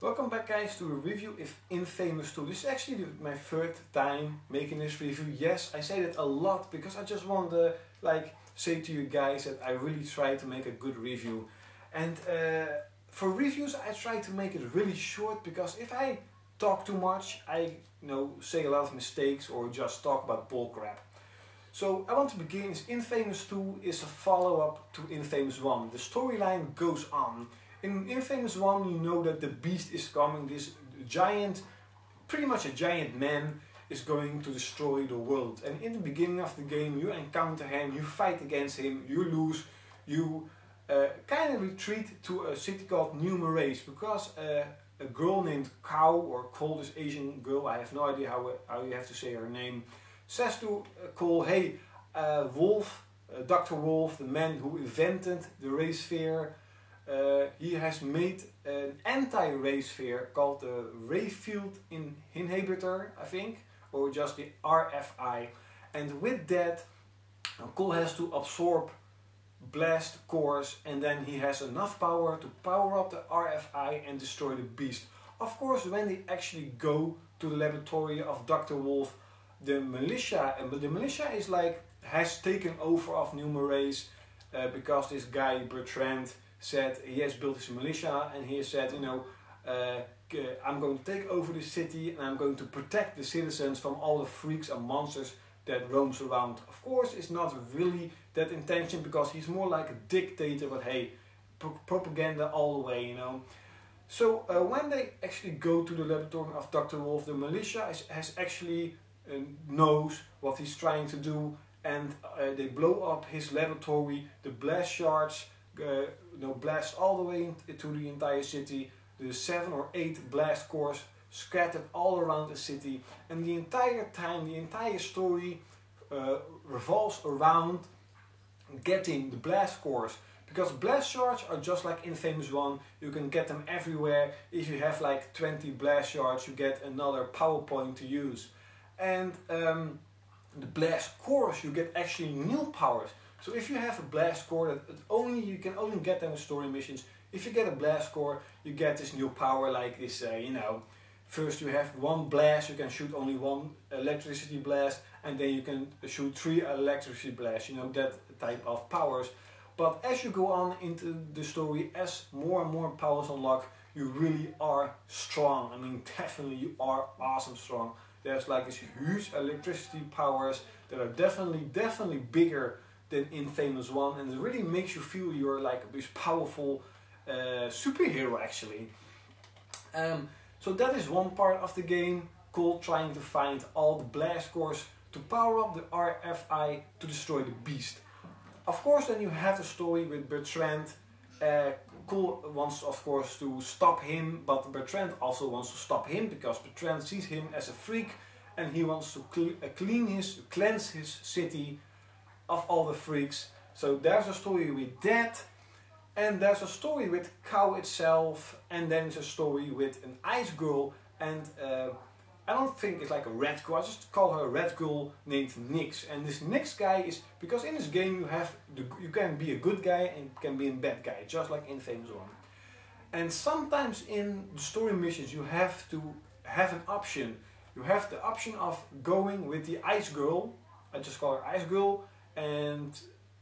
Welcome back guys to a review of Infamous2. This is actually my third time making this review. Yes, I say that a lot because I just want to say to you guys that I really try to make a good review. And for reviews I try to make it really short, because if I talk too much I say a lot of mistakes or just talk about bullcrap. So I want to begin. Infamous2 is a follow-up to Infamous1. The storyline goes on. In Infamous1 you know that the beast is coming, this giant, pretty much a giant man, is going to destroy the world. And in the beginning of the game you encounter him, you fight against him, you lose, you kind of retreat to a city called New Marais, because a girl named Cow, or Cole, this Asian girl, I have no idea how you have to say her name, says to Cole, hey, Wolf, Dr. Wolf, the man who invented the ray sphere, he has made an anti-ray sphere called the ray field inhibitor, I think, or just the RFI. And with that, Cole has to absorb blast cores, and then he has enough power to power up the RFI and destroy the beast. Of course, when they actually go to the laboratory of Dr. Wolf, the militia is has taken over of New Marais, because this guy Bertrand said he has built his militia, and he said, I'm going to take over the city and I'm going to protect the citizens from all the freaks and monsters that roams around. Of course, it's not really that intention, because he's more like a dictator, but hey, propaganda all the way, So when they actually go to the laboratory of Dr. Wolf, the militia has actually knows what he's trying to do, and they blow up his laboratory. The blast shards blast all the way into the entire city. The 7 or 8 blast cores scattered all around the city, and the entire story revolves around getting the blast cores, because blast shards are just like Infamous1. You can get them everywhere. If you have like 20 blast shards, you get another power point to use, and the blast cores, you get actually new powers. So if you have a blast core, you can only get them in story missions. If you get a blast core, you get this new power, like this, first you have one blast, you can shoot only one electricity blast, and then you can shoot 3 electricity blasts, that type of powers. But as you go on into the story, as more and more powers unlock, you really are strong. I mean, definitely you are awesome strong. There's like this huge electricity powers that are definitely bigger than Infamous1, and it really makes you feel you're like this powerful superhero actually. So that is one part of the game, Cole trying to find all the blast cores to power up the RFI to destroy the beast. Of course, then you have the story with Bertrand. Cole wants, of course, to stop him, but Bertrand also wants to stop him, because Bertrand sees him as a freak, and he wants to cleanse his city of all the freaks. So there's a story with that, and there's a story with Cow itself, and then there's a story with an ice girl, and I don't think it's like a red girl, I just call her a red girl named Nyx. And this Nyx guy is, because in this game you can be a good guy and you can be a bad guy, just like in Infamous1. And sometimes in the story missions you have to have an option. You have the option of going with the ice girl, I just call her ice girl, and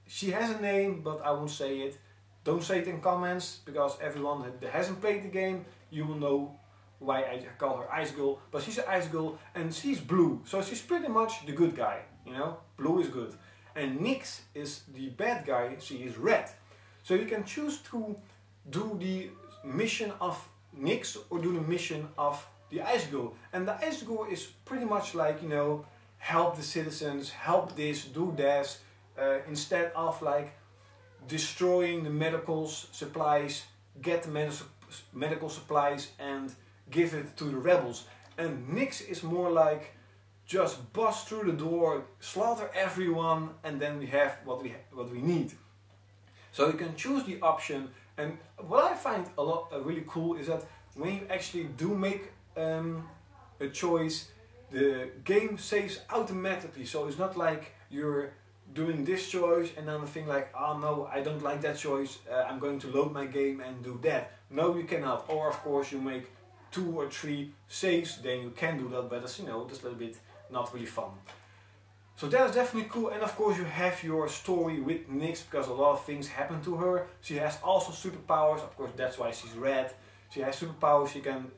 she has a name, but I won't say it. Don't say it in comments, because everyone that hasn't played the game, you will know why I call her Ice Girl. But she's an Ice Girl, and she's blue, so she's pretty much the good guy, blue is good. And Nyx is the bad guy, she is red. So you can choose to do the mission of Nyx or do the mission of the Ice Girl. And the Ice Girl is pretty much like, help the citizens, help this, do that, instead of like destroying the medical supplies, get the medical supplies and give it to the rebels. And Nyx is more like just bust through the door, slaughter everyone, and then we have what we need. So you can choose the option, and what I find really cool is that when you actually do make a choice, the game saves automatically. So it's not like you're doing this choice and then think like, oh no, I don't like that choice, I'm going to load my game and do that. No, you cannot. Or of course you make 2 or 3 saves, then you can do that, but it's, you know, just a little bit not really fun. So that's definitely cool, and of course you have your story with Nyx, because a lot of things happen to her. She has also superpowers, of course that's why she's red. She has superpowers, she can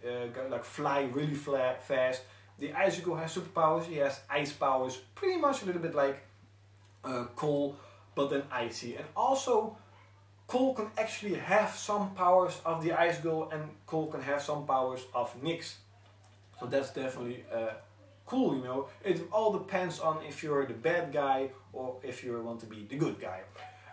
like fly really fast. The icicle has superpowers, she has ice powers, pretty much a little bit like Cole, but then icy. And also Cole can actually have some powers of the Ice Girl, and Cole can have some powers of Nyx. So that's definitely cool, you know. It all depends on if you're the bad guy or if you want to be the good guy.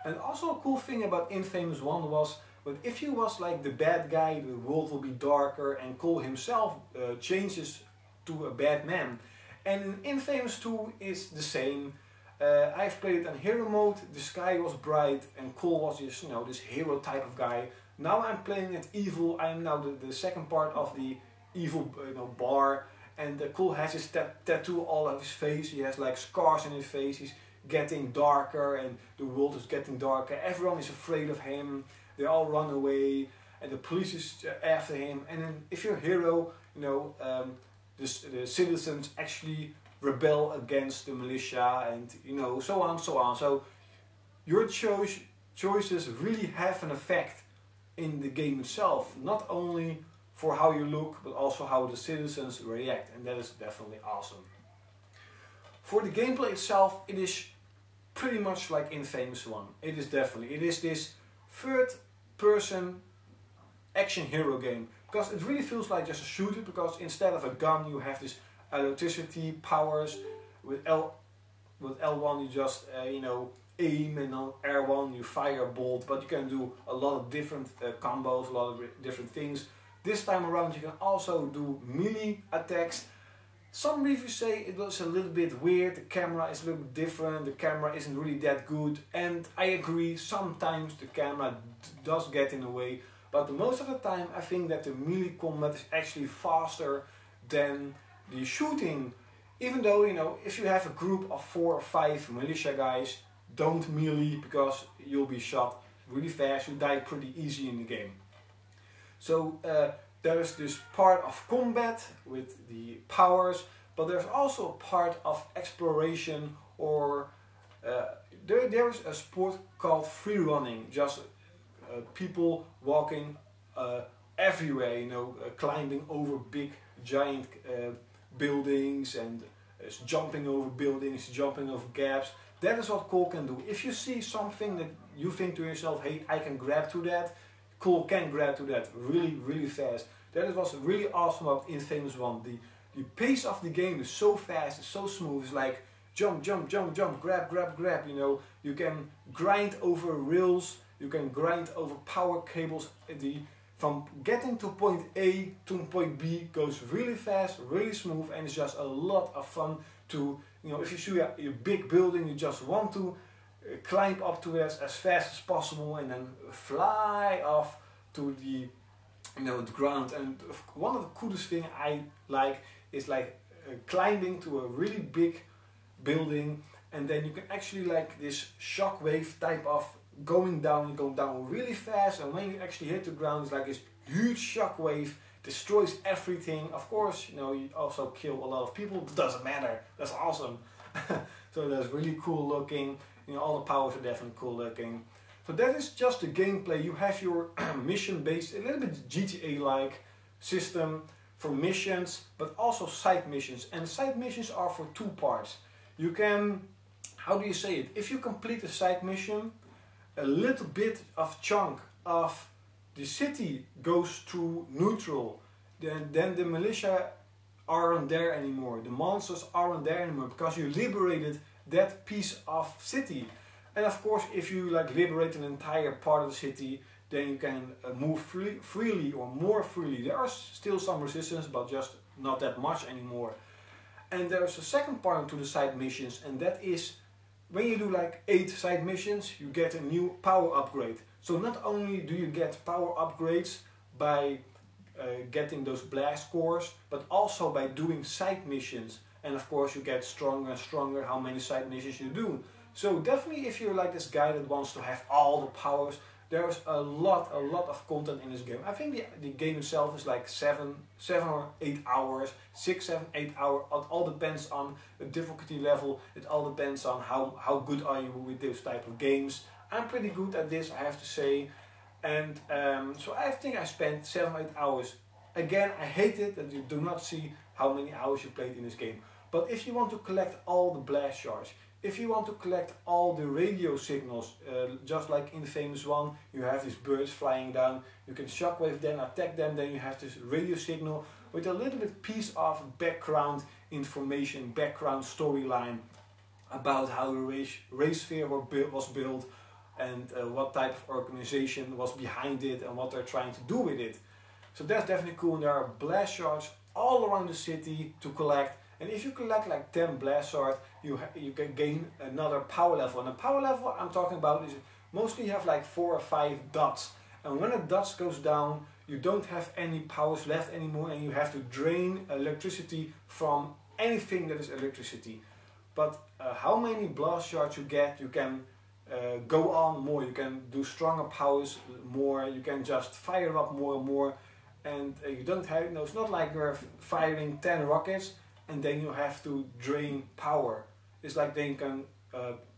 And also a cool thing about Infamous 1 was, but if you was like the bad guy, the world will be darker, and Cole himself changes to a bad man. And in Infamous 2 is the same. I've played it on hero mode, the sky was bright and Cole was just, you know, this hero type of guy. Now I'm playing it evil, I'm now the second part of the evil, you know, bar, and Cole has his tattoo all over his face, he has like scars in his face, he's getting darker and the world is getting darker, everyone is afraid of him, they all run away and the police is after him, and then if you're a hero, you know, the citizens actually rebel against the militia, and you know, so on, so on. So your choices really have an effect in the game itself, not only for how you look, but also how the citizens react, and that is definitely awesome. For the gameplay itself, it is pretty much like Infamous 1. It is this third person action hero game, because it really feels like just a shooter, because instead of a gun you have this electricity powers. With L1 you just you know, aim, and on R1 you fire a bolt, but you can do a lot of different combos, a lot of different things. This time around you can also do melee attacks. Some reviews say it was a little bit weird, the camera is a little bit different, the camera isn't really that good, and I agree, sometimes the camera does get in the way, but most of the time I think that the melee combat is actually faster than the shooting. Even though, you know, if you have a group of 4 or 5 militia guys, don't melee, because you'll be shot really fast, you die pretty easy in the game. So there is this part of combat with the powers, but there's also a part of exploration, or there is a sport called free running, just people walking everywhere, you know, climbing over big giant buildings, and jumping over buildings, jumping over gaps. That is what Cole can do. If you see something that you think to yourself, hey, I can grab to that, Cole can grab to that really fast. That was really awesome about Infamous 1. The pace of the game is so fast, it's so smooth, it's like jump, grab, you know. You can grind over rails, you can grind over power cables. From getting to point A to point B goes really fast, really smooth, and it's just a lot of fun to, you know, if you see a big building, you just want to climb up to it as fast as possible and then fly off to the, you know, the ground. And one of the coolest things I like is like climbing to a really big building, and then you can actually like this shockwave type of going down really fast, and when you actually hit the ground it's like this huge shockwave, destroys everything. Of course, you know, you also kill a lot of people, but doesn't matter, that's awesome. So that's really cool looking, you know, all the powers are definitely cool looking. So that is just the gameplay. You have your mission based, a little bit GTA like system for missions, but also side missions, and side missions are for 2 parts. You can, how do you say it, if you complete a side mission, a little bit of chunk of the city goes through neutral, then the militia aren't there anymore, the monsters aren't there anymore, because you liberated that piece of city. And of course, if you like liberate an entire part of the city, then you can move freely or more freely. There are still some resistance, but just not that much anymore. And there's a second part to the side missions, and that is when you do like 8 side missions, you get a new power upgrade. So not only do you get power upgrades by getting those blast cores, but also by doing side missions. And of course you get stronger and stronger how many side missions you do. So definitely if you're like this guy that wants to have all the powers, There's a lot of content in this game. I think the game itself is like 7 or 8 hours, 6, 7, 8 hours. It all depends on the difficulty level. It all depends on how good are you with this type of games. I'm pretty good at this, I have to say. And so I think I spent 7 or 8 hours. Again, I hate it that you do not see how many hours you played in this game. But if you want to collect all the blast shards, if you want to collect all the radio signals, just like in Infamous 1, you have these birds flying down, you can shockwave them, attack them, then you have this radio signal with a little bit piece of background information, background storyline about how the race sphere was built and what type of organization was behind it and what they're trying to do with it. So that's definitely cool, and there are blast shards all around the city to collect. And if you collect like 10 blast shards, you can gain another power level. And the power level I'm talking about is mostly you have like 4 or 5 dots. And when a dot goes down, you don't have any powers left anymore, and you have to drain electricity from anything that is electricity. But how many blast shards you get, you can go on more. You can do stronger powers more. You can just fire up more and more. And you don't have, it's not like you're firing 10 rockets and then you have to drain power. It's like then you can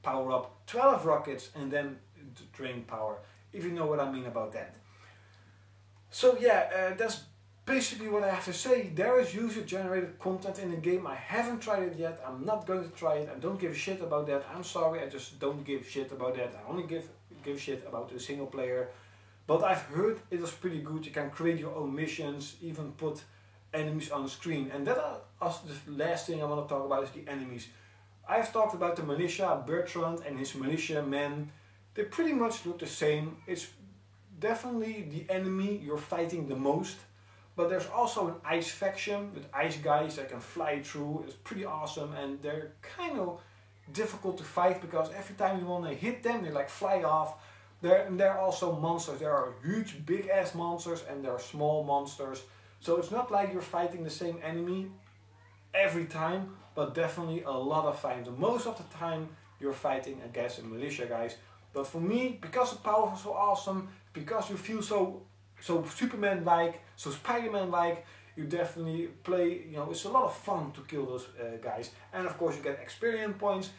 power up 12 rockets and then drain power, if you know what I mean about that. So yeah, that's basically what I have to say. There is user generated content in the game. I haven't tried it yet. I'm not going to try it. I don't give a shit about that. I'm sorry, I just don't give a shit about that. I only give shit about the single player. But I've heard it was pretty good. You can create your own missions, even put enemies on screen. And that the last thing I want to talk about is the enemies. I've talked about the militia, Bertrand and his militia men. They pretty much look the same. It's definitely the enemy you're fighting the most. But there's also an ice faction with ice guys that can fly through. It's pretty awesome, and they're kind of difficult to fight because every time you want to hit them, they like fly off. There are also monsters. There are huge big ass monsters and there are small monsters. So it's not like you're fighting the same enemy every time, but definitely a lot of times. Most of the time you're fighting against the militia guys. But for me, because the powers are so awesome, because you feel so Superman-like, so Spider-Man-like, you definitely play, it's a lot of fun to kill those guys. And of course you get experience points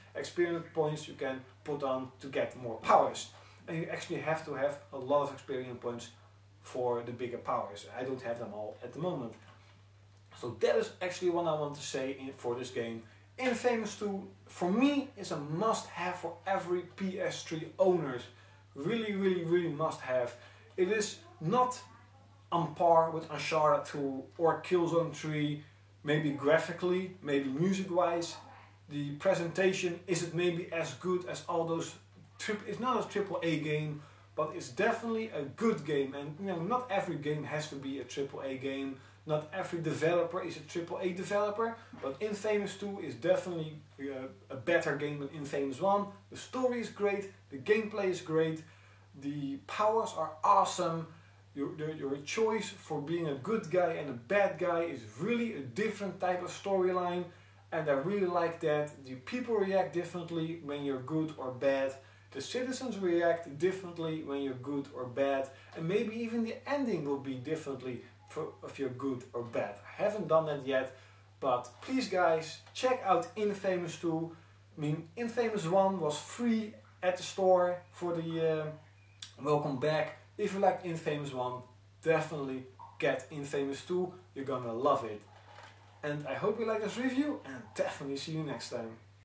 you can put on to get more powers. And you actually have to have a lot of experience points for the bigger powers. I don't have them all at the moment. So that is actually what I want to say for this game. Infamous2, for me, is a must-have for every PS3 owners. Really, really, really must-have. It is not on par with Uncharted 2 or Killzone 3, maybe graphically, maybe music-wise. The presentation isn't maybe as good as all those. It's not a AAA game, but it's definitely a good game. And not every game has to be a AAA game. Not every developer is a AAA developer, but Infamous2 is definitely a better game than Infamous 1. The story is great, the gameplay is great, the powers are awesome. Your choice for being a good guy and a bad guy is really a different type of storyline, and I really like that. The people react differently when you're good or bad. The citizens react differently when you're good or bad, and maybe even the ending will be differently if you're good or bad. I haven't done that yet, but please guys, check out Infamous2. I mean, Infamous 1 was free at the store for the welcome back. If you like Infamous 1, definitely get Infamous2. You're gonna love it. And I hope you like this review, and definitely see you next time.